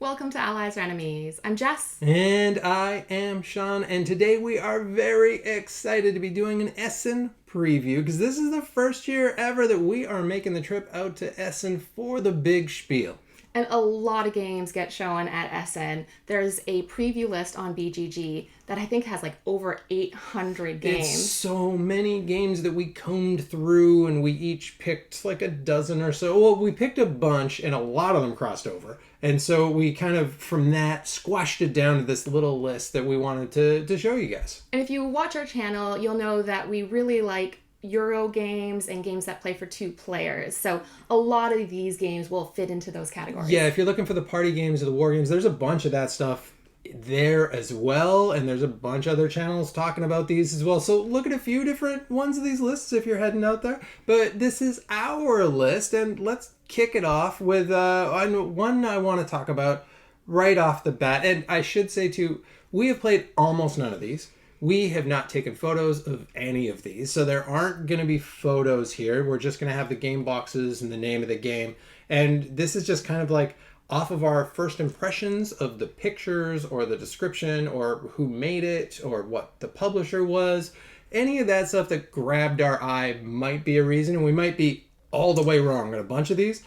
Welcome to Allies or Enemies. I'm Jess. And I am Sean, and today we are very excited to be doing an Essen preview because this is the first year ever that we are making the trip out to Essen for the big spiel. And a lot of games get shown at Essen. There's a preview list on BGG that I think has like over 800 games. It's so many games that we combed through, and we each picked like a dozen or so. Well, we picked a bunch, and a lot of them crossed over. And so we kind of, from that, squashed it down to this little list that we wanted to show you guys. And if you watch our channel, you'll know that we really like Euro games and games that play for two players. So a lot of these games will fit into those categories. Yeah, if you're looking for the party games or the war games, there's a bunch of that stuff there as well. And there's a bunch of other channels talking about these as well. So look at a few different ones of these lists if you're heading out there. But this is our list, and let's kick it off with one I want to talk about right off the bat. And I should say too, we have played almost none of these. We have not taken photos of any of these, so there aren't going to be photos here. We're just going to have the game boxes and the name of the game. And this is just kind of like off of our first impressions of the pictures or the description or who made it or what the publisher was. Any of that stuff that grabbed our eye might be a reason, and we might be all the way wrong on a bunch of these.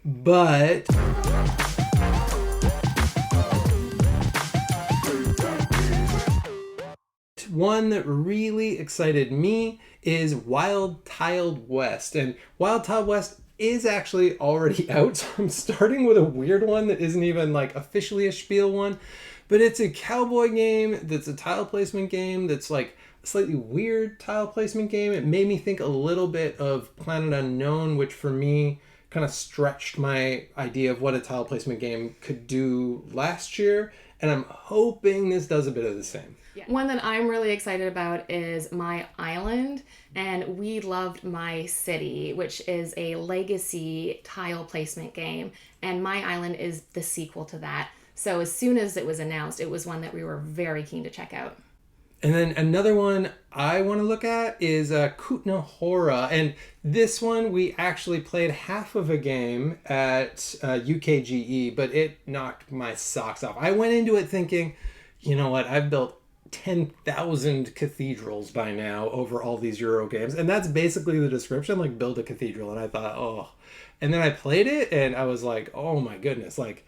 But one that really excited me is Wild Tiled West. And Wild Tiled West is actually already out, so I'm starting with a weird one that isn't even like officially a Spiel one. But it's a cowboy game that's a tile placement game that's like a slightly weird tile placement game. It made me think a little bit of Planet Unknown, which for me kind of stretched my idea of what a tile placement game could do last year. And I'm hoping this does a bit of the same. Yeah. One that I'm really excited about is My Island, and we loved My City, which is a legacy tile placement game, and My Island is the sequel to that. So as soon as it was announced, it was one that we were very keen to check out. And then another one I want to look at is Kutna Hora. And this one, we actually played half of a game at UKGE, but it knocked my socks off. I went into it thinking, you know what, I've built 10,000 cathedrals by now over all these Euro games. And that's basically the description, like build a cathedral. And I thought, oh. And then I played it and I was like, oh my goodness, like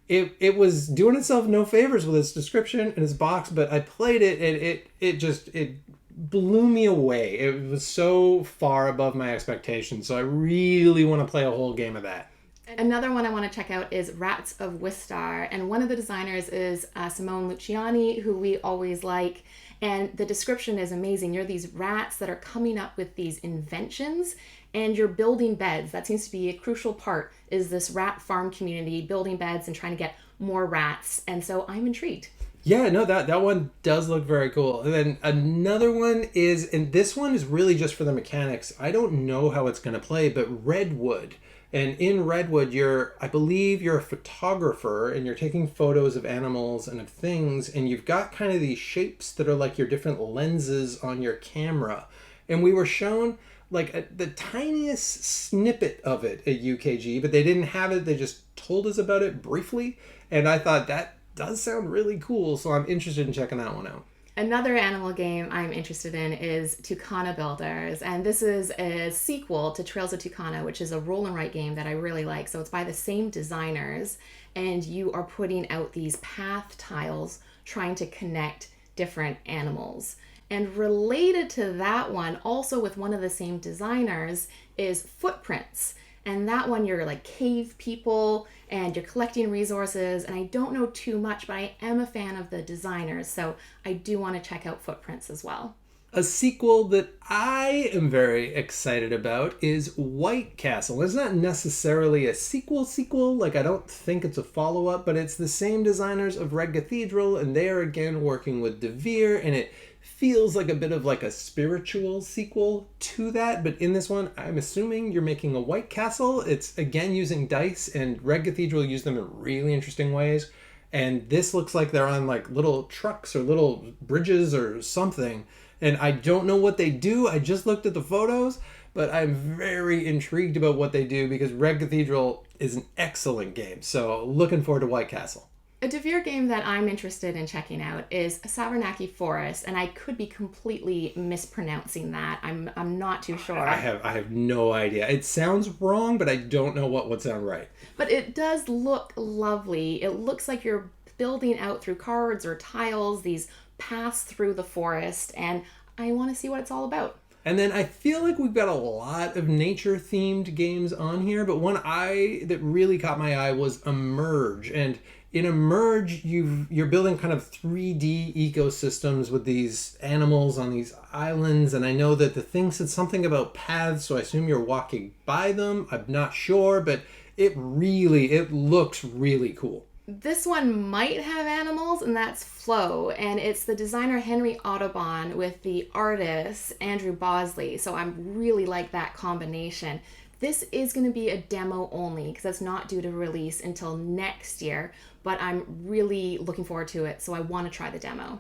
it was doing itself no favors with its description and its box, but I played it and it blew me away. It was so far above my expectations. So I really want to play a whole game of that. Another one I want to check out is Rats of Wistar, and one of the designers is Simone Luciani, who we always like, and the description is amazing. You're these rats that are coming up with these inventions, and you're building beds. That seems to be a crucial part, is this rat farm community, building beds and trying to get more rats, and so I'm intrigued. Yeah, no, that one does look very cool. And then another one is, and this one is really just for the mechanics. I don't know how it's going to play, but Redwood. And in Redwood, I believe you're a photographer and you're taking photos of animals and of things, and you've got kind of these shapes that are like your different lenses on your camera. And we were shown like the tiniest snippet of it at UKG, but they didn't have it. They just told us about it briefly. And I thought that does sound really cool, so I'm interested in checking that one out. Another animal game I'm interested in is Tucana Builders, and this is a sequel to Trails of Tucana, which is a roll and write game that I really like. So it's by the same designers, and you are putting out these path tiles trying to connect different animals. And related to that one, also with one of the same designers, is Footprints. And that one, you're like cave people and you're collecting resources. And I don't know too much, but I am a fan of the designers. So I do want to check out Footprints as well. A sequel that I am very excited about is White Castle. It's not necessarily a sequel, like I don't think it's a follow-up, but it's the same designers of Red Cathedral, and they are again working with De Vere, and it feels like a bit of like a spiritual sequel to that. But in this one, I'm assuming you're making a White Castle. It's again using dice, and Red Cathedral used them in really interesting ways. And this looks like they're on like little trucks or little bridges or something. And I don't know what they do. I just looked at the photos, but I'm very intrigued about what they do because Red Cathedral is an excellent game. So looking forward to White Castle. A De Vere game that I'm interested in checking out is Savernake Forest, and I could be completely mispronouncing that. I'm not too sure. I have no idea. It sounds wrong, but I don't know what would sound right. But it does look lovely. It looks like you're building out through cards or tiles, these paths through the forest, and I want to see what it's all about. And then I feel like we've got a lot of nature-themed games on here, but one that really caught my eye was Emerge. And in Emerge, you're building kind of 3D ecosystems with these animals on these islands. And I know that the thing said something about paths, so I assume you're walking by them. I'm not sure, but it looks really cool. This one might have animals, and that's Floe, and it's the designer Henry Audubon with the artist Andrew Bosley, so I really like that combination. This is going to be a demo only because it's not due to release until next year, but I'm really looking forward to it, so I want to try the demo.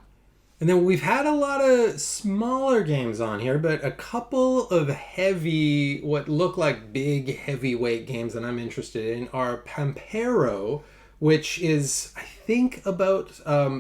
And then we've had a lot of smaller games on here, but a couple of what look like big heavyweight games that I'm interested in are Pampero, which is, I think, about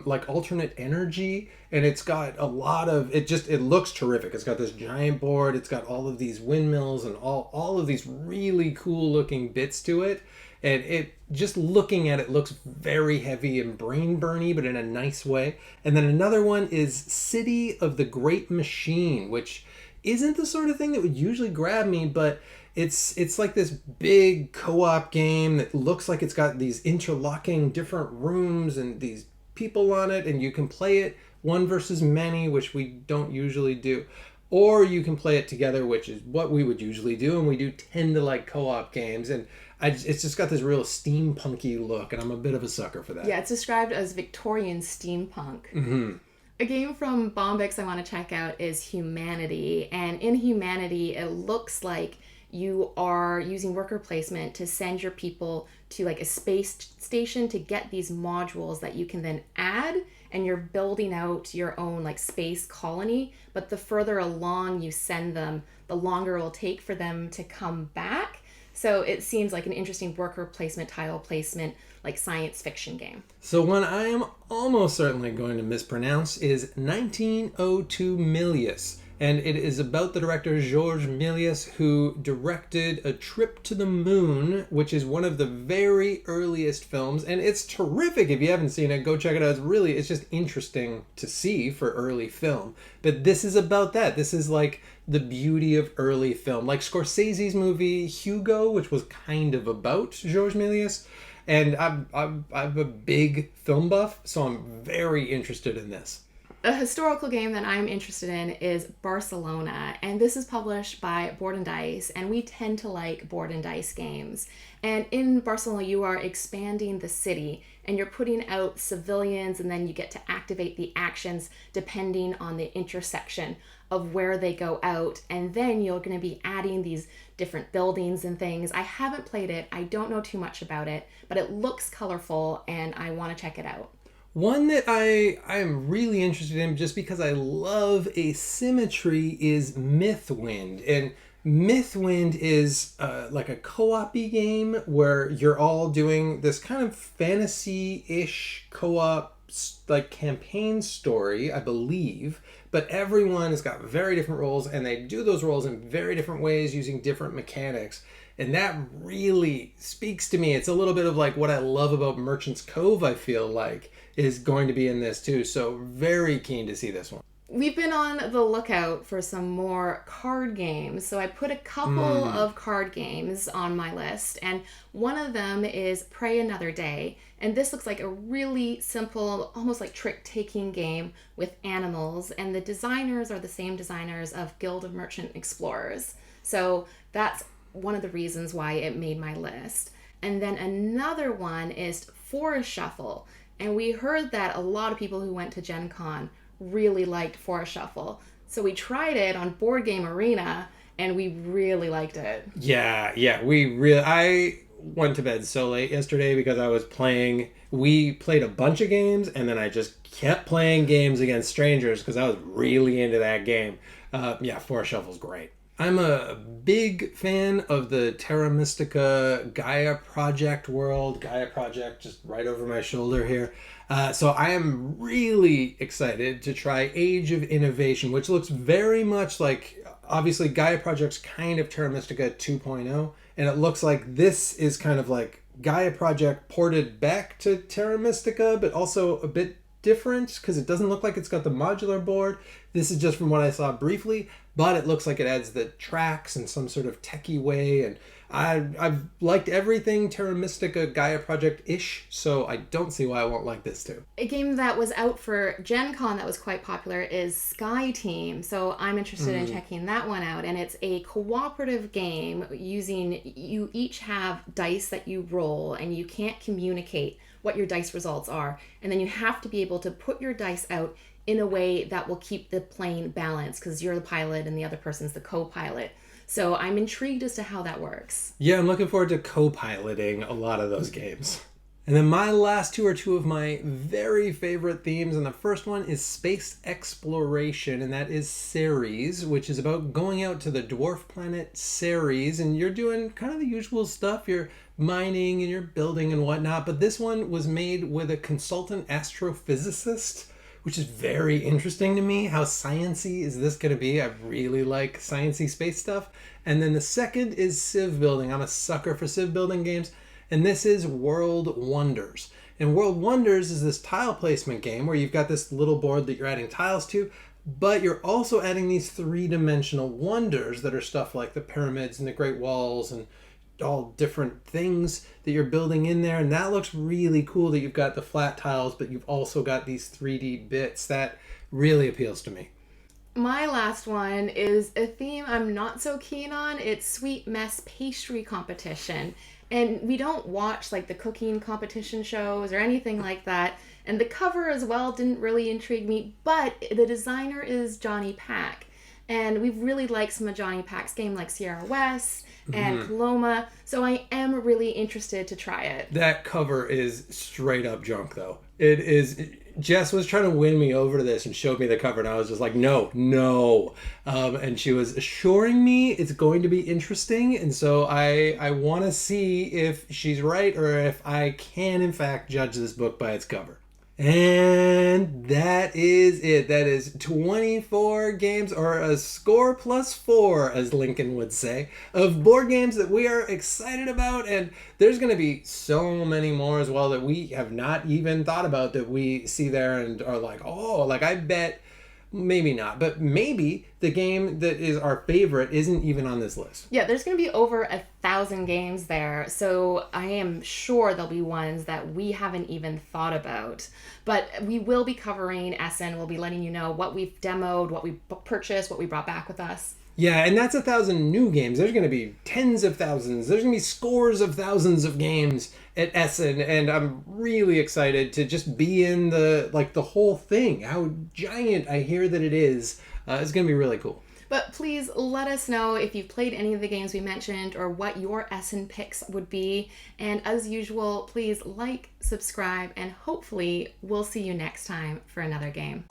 like alternate energy, and it's got a lot of it looks terrific. It's got this giant board, it's got all of these windmills and all of these really cool looking bits to it, and it just looking at it looks very heavy and brain burny, but in a nice way. And then another one is City of the Great Machine, which isn't the sort of thing that would usually grab me, but it's like this big co-op game that looks like it's got these interlocking different rooms and these people on it, and you can play it one versus many, which we don't usually do, or you can play it together, which is what we would usually do, and we do tend to like co-op games, and it's just got this real steampunky look, and I'm a bit of a sucker for that. Yeah, it's described as Victorian steampunk. Mm-hmm. A game from Bombix I want to check out is Humanity, and in Humanity it looks like you are using worker placement to send your people to like a space station to get these modules that you can then add, and you're building out your own like space colony, but the further along you send them, the longer it will take for them to come back. So it seems like an interesting worker placement, tile placement, like science fiction game. So one I am almost certainly going to mispronounce is 1902 Méliès. And it is about the director Georges Méliès, who directed A Trip to the Moon, which is one of the very earliest films. And it's terrific. If you haven't seen it, go check it out. It's just interesting to see for early film. But this is about that. This is like the beauty of early film. Like Scorsese's movie Hugo, which was kind of about Georges Méliès. And I'm a big film buff, so I'm very interested in this. A historical game that I'm interested in is Barcelona, and this is published by Board and Dice, and we tend to like Board and Dice games. And in Barcelona, you are expanding the city, and you're putting out civilians, and then you get to activate the actions depending on the intersection of where they go out, and then you're going to be adding these different buildings and things. I haven't played it, I don't know too much about it, but it looks colorful, and I want to check it out. One that I am really interested in just because I love asymmetry is Mythwind. And Mythwind is like a co-op-y game where you're all doing this kind of fantasy-ish co-op like campaign story, I believe. But everyone has got very different roles, and they do those roles in very different ways using different mechanics. And that really speaks to me. It's a little bit of like what I love about Merchant's Cove, I feel like, is going to be in this too. So very keen to see this one. We've been on the lookout for some more card games. So I put a couple of card games on my list, and one of them is Pray Another Day. And this looks like a really simple, almost like trick-taking game with animals. And the designers are the same designers of Guild of Merchant Explorers. So that's one of the reasons why it made my list. And then another one is Forest Shuffle. And we heard that a lot of people who went to Gen Con really liked Forest Shuffle. So we tried it on Board Game Arena, and we really liked it. Yeah, I went to bed so late yesterday because I was playing. We played a bunch of games, and then I just kept playing games against strangers because I was really into that game. Forest Shuffle's great. I'm a big fan of the Terra Mystica Gaia Project world. Gaia Project just right over my shoulder here. So I am really excited to try Age of Innovation, which looks very much like, obviously, Gaia Project's kind of Terra Mystica 2.0, and it looks like this is kind of like Gaia Project ported back to Terra Mystica, but also a bit different because it doesn't look like it's got the modular board. This is just from what I saw briefly, but it looks like it adds the tracks in some sort of techie way, and I've liked everything Terra Mystica Gaia Project-ish, so I don't see why I won't like this too. A game that was out for Gen Con that was quite popular is Sky Team, so I'm interested in checking that one out, and it's a cooperative game using, you each have dice that you roll, and you can't communicate what your dice results are, and then you have to be able to put your dice out in a way that will keep the plane balanced, because you're the pilot and the other person's the co-pilot. So I'm intrigued as to how that works. Yeah, I'm looking forward to co-piloting a lot of those games. And then my last two are two of my very favorite themes, and the first one is space exploration, and that is Ceres, which is about going out to the dwarf planet Ceres, and you're doing kind of the usual stuff. You're mining and you're building and whatnot, but this one was made with a consultant astrophysicist, which is very interesting to me. How sciencey is this going to be? I really like sciencey space stuff. And then the second is Civ building. I'm a sucker for Civ building games. And this is World Wonders. And World Wonders is this tile placement game where you've got this little board that you're adding tiles to, but you're also adding these three-dimensional wonders that are stuff like the pyramids and the Great Walls and all different things that you're building in there, and that looks really cool that you've got the flat tiles, but you've also got these 3D bits. That really appeals to me. My last one is a theme I'm not so keen on. It's Sweet Mess Pastry Competition. And we don't watch like the cooking competition shows or anything like that. And the cover as well didn't really intrigue me, but the designer is Johnny Pack. And we've really liked some of Johnny Pack's game like Sierra West and Coloma, so I am really interested to try it. That cover is straight up junk though. It is. Jess was trying to win me over to this and showed me the cover, and I was just like, no. And she was assuring me it's going to be interesting, and so I want to see if she's right or if I can in fact judge this book by its cover. And that is it. That is 24 games, or a score plus 4, as Lincoln would say, of board games that we are excited about. And there's going to be so many more as well that we have not even thought about that we see there and are like, oh, like I bet, maybe not, but maybe the game that is our favorite isn't even on this list. Yeah, there's going to be over 1,000 games there, so I am sure there'll be ones that we haven't even thought about. But we will be covering Essen. We'll be letting you know what we've demoed, what we purchased, what we brought back with us. Yeah, and that's 1,000 new games. There's going to be tens of thousands. There's going to be scores of thousands of games at Essen, and I'm really excited to just be in the whole thing. How giant I hear that it is. It's going to be really cool. But please let us know if you've played any of the games we mentioned or what your Essen picks would be. And as usual, please like, subscribe, and hopefully we'll see you next time for another game.